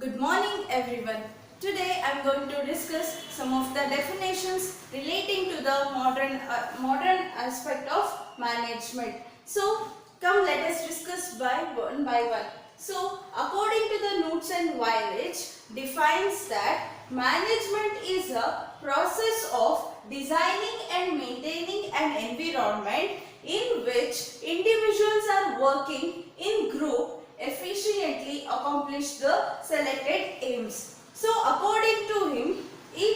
Good morning everyone. Today I am going to discuss some of the definitions relating to the modern aspect of management. So come let us discuss by one. So according to the Knudsen and Weyrich defines that management is a process of designing and maintaining an environment in which individuals are working in group efficiently accomplish the selected aims. So according to him, he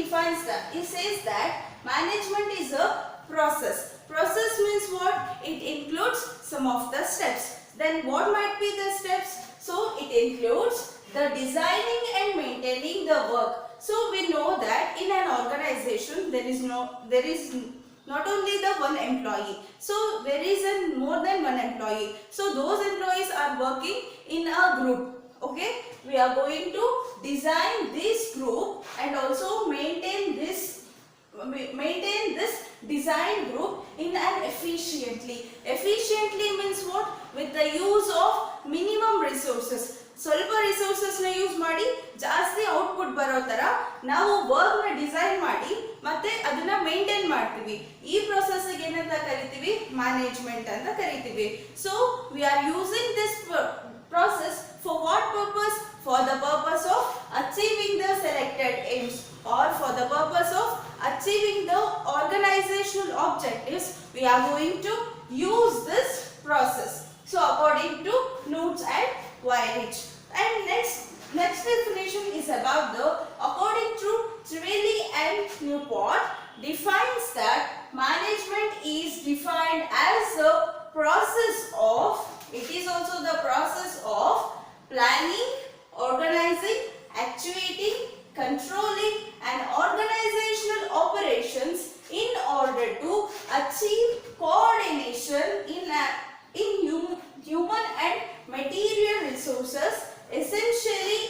defines that, he says that management is a process. Process means what? It includes some of the steps. Then what might be the steps? So it includes the designing and maintaining the work. So we know that in an organization there is not only the one employee. So there is more than one employee. So those employees are working in a group. Okay, we are going to design this group and also maintain this design group in an efficiently. Efficiently means what? With the use of minimum resources. ಸ್ವಲ್ಪ resources ನ use ಮಾಡಿ ಜಾಸ್ತಿ output ಬರೋ ತರ ನಾವು work ನ design ಮಾಡಿ ಮತ್ತೆ ಅದನ್ನ ಮೇಂಟೈನ್ ಮಾಡ್ತೀವಿ. ಈ ಪ್ರೊಸೆಸ್ ಗೆ ಏನಂತ ಕರಿತೀವಿ? ಮ್ಯಾನೇಜ್ಮೆಂಟ್ ಅಂತ ಕರಿತೀವಿ. So we are using this process for what purpose? For the purpose of achieving the selected aims or for the purpose of achieving the organizational objectives. We are going to use this process. So according to Knudsen and Weyrich. And next definition is about the, according to Trivedi and Newport defines that management is defined as a process of, it is also the process of planning, organizing, actuating, controlling and organizational operations in order to achieve coordination in human and material resources, essentially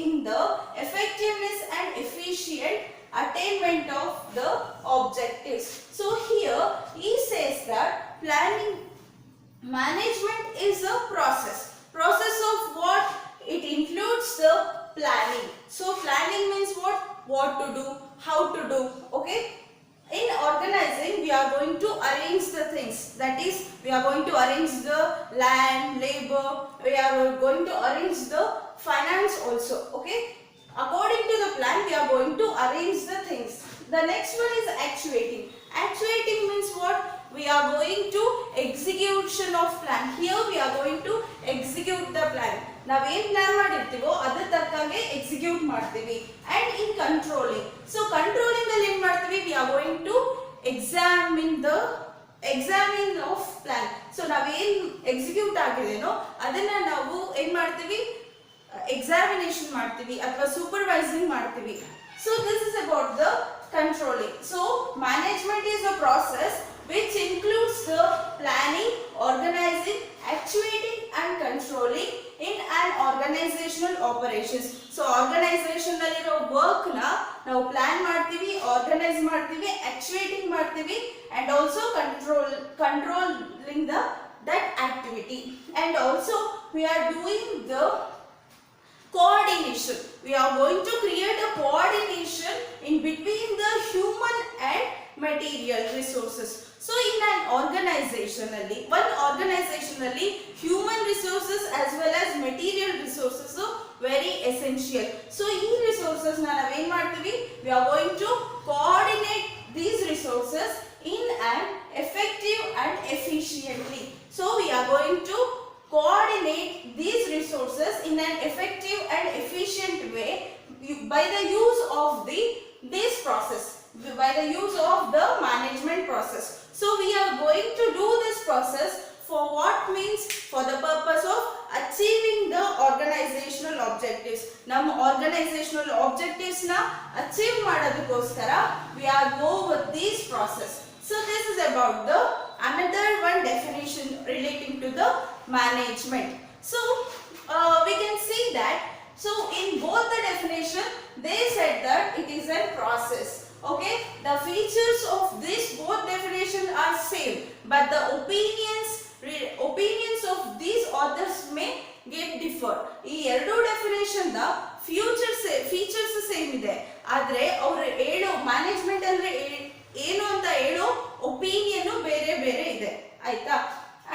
in the effectiveness and efficient attainment of the objectives. So here he says that planning management is a process of what? It includes the planning. So planning means what to do, how to do. Okay, in organizing we are going to arrange the things, that is we are going to arrange the land, labor, we are going to arrange the finance also. Okay, according to the plan we are going to arrange the things. The next one is actuating. Actuating means what? We are going to execution of plan. Here we are going to execute the plan. ನಾವು ಏನು plan ಮಾಡಿರ್ತೀವೋ ಅದರ ತಕ್ಕಂಗೆ execute ಮಾಡ್ತೀವಿ. And in controlling, so controlling ಅಲ್ಲಿ ಏನು ಮಾಡ್ತೀವಿ? We are going to examine of plan. So ನಾವು ಏನು ಎಕ್ಸಿಕ್ಯೂಟ್ ಆಗಿದೆನೋ ಅದನ್ನ ನಾವು ಏನು ಮಾಡ್ತೀವಿ? ಎಕ್ಸಾಮಿನೇಷನ್ ಮಾಡ್ತೀವಿ ಅಥವಾ ಸೂಪರ್ವೈಸಿಂಗ್ ಮಾಡ್ತೀವಿ. So this is about the controlling. So management is a process which includes the planning, organizing, actuating and controlling in an organizational operations. So organization naliro work na ನಾವು plan ಮಾಡ್ತೀವಿ, organise ಮಾಡ್ತೀವಿ, actuating ಮಾಡ್ತೀವಿ and also controlling that activity. And also we are doing the coordination. We are going to create a coordination in between the human and material resources. So in an organization alli human resources as well as material resources are very essential. So ee resources na ನಾವು ಏನು ಮಾಡ್ತೀವಿ? We are going to coordinate these resources in an effective and efficiently. So we are going to coordinate these resources in an effective and efficient way by the use of this process, by the use of the management process. So we are going to do this process for what? Means for the purpose of achieving the organizational objectives. Nam organizational objectives na achieve madadukkoskara we are go with this process. So this is about the another one definition relating to the management. So we can see that, so in both the definition they said that it is a process. Okay, the features of this both definition are same, but the opinions of these authors may get differ. ಈ ಎರಡು definition the features same ಇದೆ, ಆದ್ರೆ ಅವರು ಹೇಳೋ management ಅಂದ್ರೆ ಏನು ಅಂತ ಹೇಳೋ ಒಪಿನಿಯನ್ ಬೇರೆ ಬೇರೆ ಇದೆ ಆಯ್ತಾ.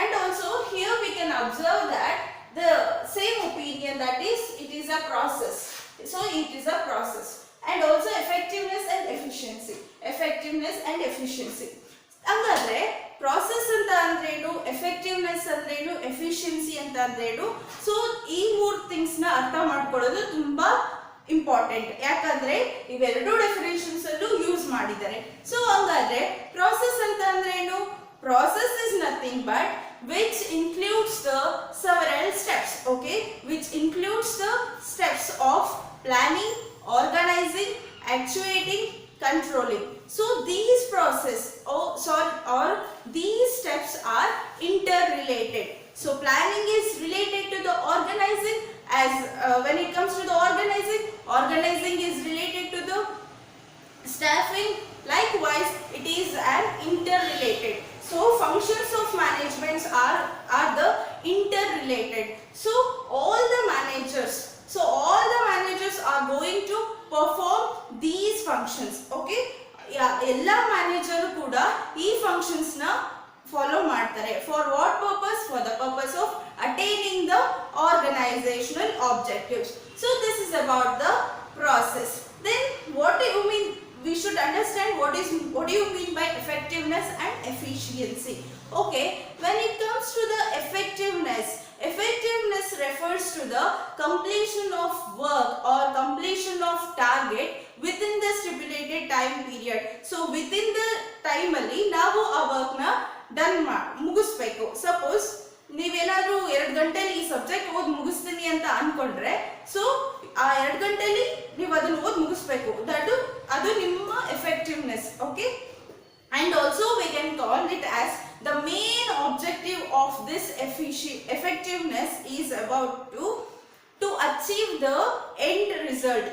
And also here we can observe that the same opinion, that is it is a process. So it is a process. And also effectiveness and efficiency. ಹಂಗಾದ್ರೆ ಪ್ರಾಸೆಸ್ ಅಂತ ಅಂದ್ರೇನು, ಎಫೆಕ್ಟಿವ್ನೆಸ್ ಅಂದ್ರೇನು, ಎಫಿಷಿಯನ್ಸಿ ಅಂತ ಅಂದ್ರೇನು. ಸೊ ಈ ಮೂರು ಥಿಂಗ್ಸ್ ನ ಅರ್ಥ ಮಾಡ್ಕೊಳ್ಳೋದು ತುಂಬಾ ಇಂಪಾರ್ಟೆಂಟ್, ಯಾಕಂದ್ರೆ ಇವೆರಡು ಡೆಫಿನೇಷನ್ಸ್ ಅಲ್ಲೂ ಯೂಸ್ ಮಾಡಿದ್ದಾರೆ. ಸೊ ಹಂಗಾದ್ರೆ ಪ್ರಾಸೆಸ್ ಅಂತ ಅಂದ್ರೇನು, process is nothing but which includes the several steps, okay, which includes the steps of planning, organizing, actuating, controlling. So these process or these steps are interrelated. So planning is related to the organizing, as when it comes to the organizing is related to the staffing. Likewise it is an interrelated. So functions of management are the interrelated. So all the managers are going to perform these functions, okay. ಎಲ್ಲ manager ಕೂಡ ಈ functions ನ follow ಮಾಡ್ತಾರೆ. For what purpose? For the purpose of attaining the organisational objectives. So this is about the process. Then what do you mean? We should understand what do you mean by effectiveness and efficiency. Okay, when it comes to the effectiveness refers to the completion of work or completion of target within the stipulated time period. So within the time alli ನಾವು ಆ work ನ done ಮುಗಿಸ್ಬೇಕು. Suppose ನೀವೇನಾದ್ರೂ 2 ಗಂಟೆಲಿ ಈ subject ಓದ್ ಮುಗಿಸ್ತೀನಿ ಅಂತ ಅನ್ಕೊಂಡ್ರೆ, ಸೊ ಆ 2 ಗಂಟೆಲಿ ನೀವು ಅದನ್ನ ಓದ್ ಮುಗಿಸ್ಬೇಕು. ಅದು ನಿಮ್ಮ effectiveness. Okay, and also we can call it as the main objective of this effectiveness is about to achieve the end result.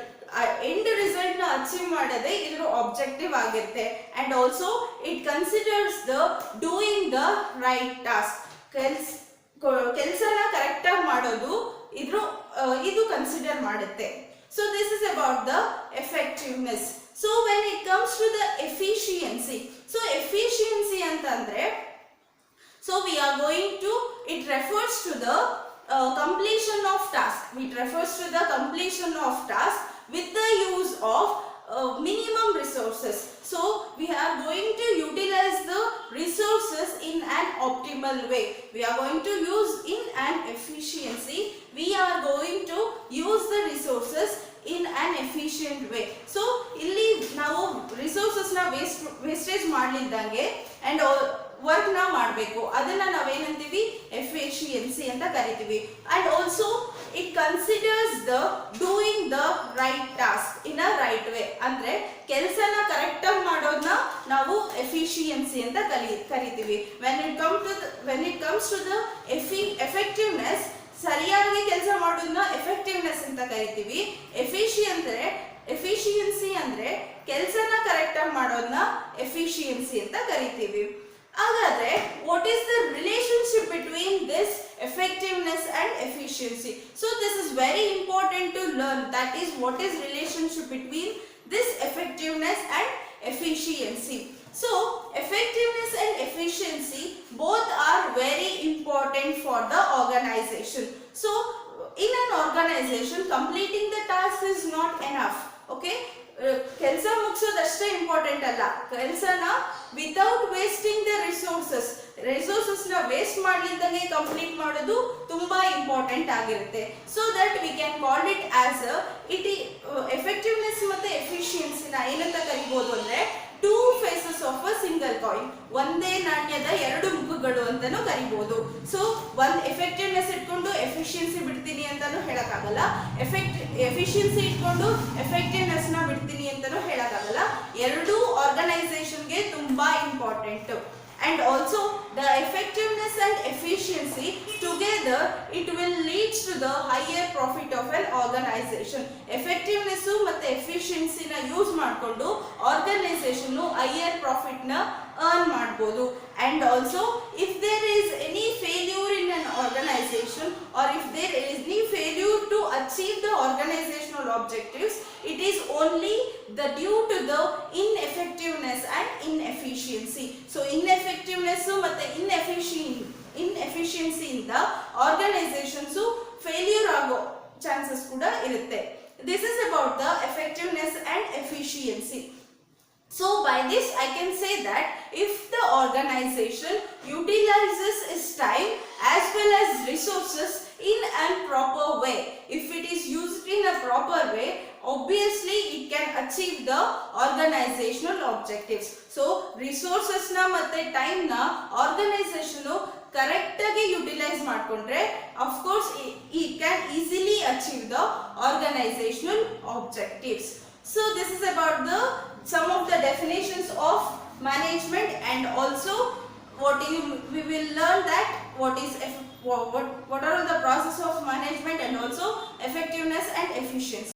End result na achieve madade idರ objective ಆಗಿರುತ್ತೆ. And also it considers the doing the right task. ಕೆಲಸನ correct ಆಗಿ ಮಾಡೋದು ಇದು consider ಮಾಡುತ್ತೆ. So this is about the effectiveness. So when it comes to the efficiency, so efficiency ಅಂತಂದ್ರೆ, so we are going to, it refers to the completion of task. It refers to the completion of task with the use of minimum resources. So we are going to utilize the resources in an optimal way. We are going to use in an efficiency. We are going to use the resources in an efficient way. So ಇಲ್ಲಿ ನಾವು resources ನ wastage ಮಾಡಲಿದ್ದಂಗೆ and work ನ ಮಾಡಬೇಕು. ಅದನ್ನ ನಾವೇನಂತೀವಿ? Efficiency ಅಂತ ಕರಿತೀವಿ. And also it considers the doing the right task in a right way. ಅಂದ್ರೆ ಕೆಲಸನ ಕರೆಕ್ಟ್ ಆಗಿ ಮಾಡೋದನ್ನ ನಾವು ಎಫಿಷಿಯನ್ಸಿ ಅಂತ ಕರಿತೀವಿ. When it comes to the effectiveness, ಸರಿಯಾಗಿ ಕೆಲಸ ಮಾಡೋದನ್ನ ಎಫೆಕ್ಟಿವ್ನೆಸ್ ಅಂತ ಕರಿತೀವಿ. ಎಫಿಷಿಯನ್ಸಿ ಅಂದ್ರೆ ಕೆಲಸನ ಕರೆಕ್ಟ್ ಆಗಿ ಮಾಡೋದನ್ನ ಎಫಿಷಿಯನ್ಸಿ ಅಂತ ಕರಿತೀವಿ. ಹಾಗಾದ್ರೆ what is the relationship between this effectiveness and efficiency? So this is very important to learn, that is what is relationship between this effectiveness and efficiency. So effectiveness and efficiency both are very important for the organization. So in an organization completing the task is not enough. Okay, ಕೆಲಸ ಮುಗಿಸೋದಷ್ಟೇ important ಅಲ್ಲ, ಕೆಲಸನ without wasting the resources ನ waste ಮಾಡ್ಲಿದ್ದಂಗೆ complete ಮಾಡೋದು ತುಂಬಾ important ಆಗಿರುತ್ತೆ. So that we can call it as effectiveness ಮತ್ತೆ ಎಫಿಷಿಯನ್ಸಿನ ಏನಂತ ಕರಿಬಹುದು ಅಂದ್ರೆ two faces of a single coin, ಒಂದೇ ನಾಣ್ಯದ ಎರಡು ಮುಖಗಳು ಅಂತಾನೂ ಕರಿಬಹುದು. ಸೊ ಒಂದ್ ಎಫೆಕ್ಟಿವ್ನೆಸ್ ಇಟ್ಕೊಂಡು ಎಫಿಷಿಯನ್ಸಿ ಬಿಡ್ತೀನಿ ಅಂತಾನೂ ಹೇಳಕ್ಕಾಗಲ್ಲ, ಎಫಿಷಿಯನ್ಸಿ ಇಟ್ಕೊಂಡು ಎಫೆಕ್ಟಿವ್ನೆಸ್ ನ ಬಿಡ್ತೀನಿ ಅಂತಾನೂ ಹೇಳಕ್ಕಾಗಲ್ಲ. ಎರಡೂ ಆರ್ಗನೈಸೇಷನ್ಗೆ ತುಂಬಾ important. And also the effectiveness and efficiency together, it will lead to the higher profit of an organization. Effectiveness ಮತ್ತೆ efficiency ನ ಯೂಸ್ ಮಾಡಿಕೊಂಡು ಆರ್ಗನೈಸೇಷನ್ higher profit ನ earn ಮಾಡಬಹುದು. And also if there is any failure in an organization, or if there is any failure to achieve the organizational objectives, it is only the due to the ineffectiveness and inefficiency. So ineffectiveness ಮತ್ತೆ inefficiency ಇಂದ organizations failure ಆಗೋ chances ಕೂಡ ಇರುತ್ತೆ. This is about the effectiveness and efficiency. So by this I can say that if the organization utilizes its time as well as resources in a proper way, if it is used in a proper way, obviously it can achieve the organizational objectives. So resources na matte time na organization correct agi utilize ಮಾಡ್ಕೊಂಡ್ರೆ of course it can easily achieve the organizational objectives. So this is about the some of the definitions of management, and also we will learn that what are the process of management and also effectiveness and efficiency.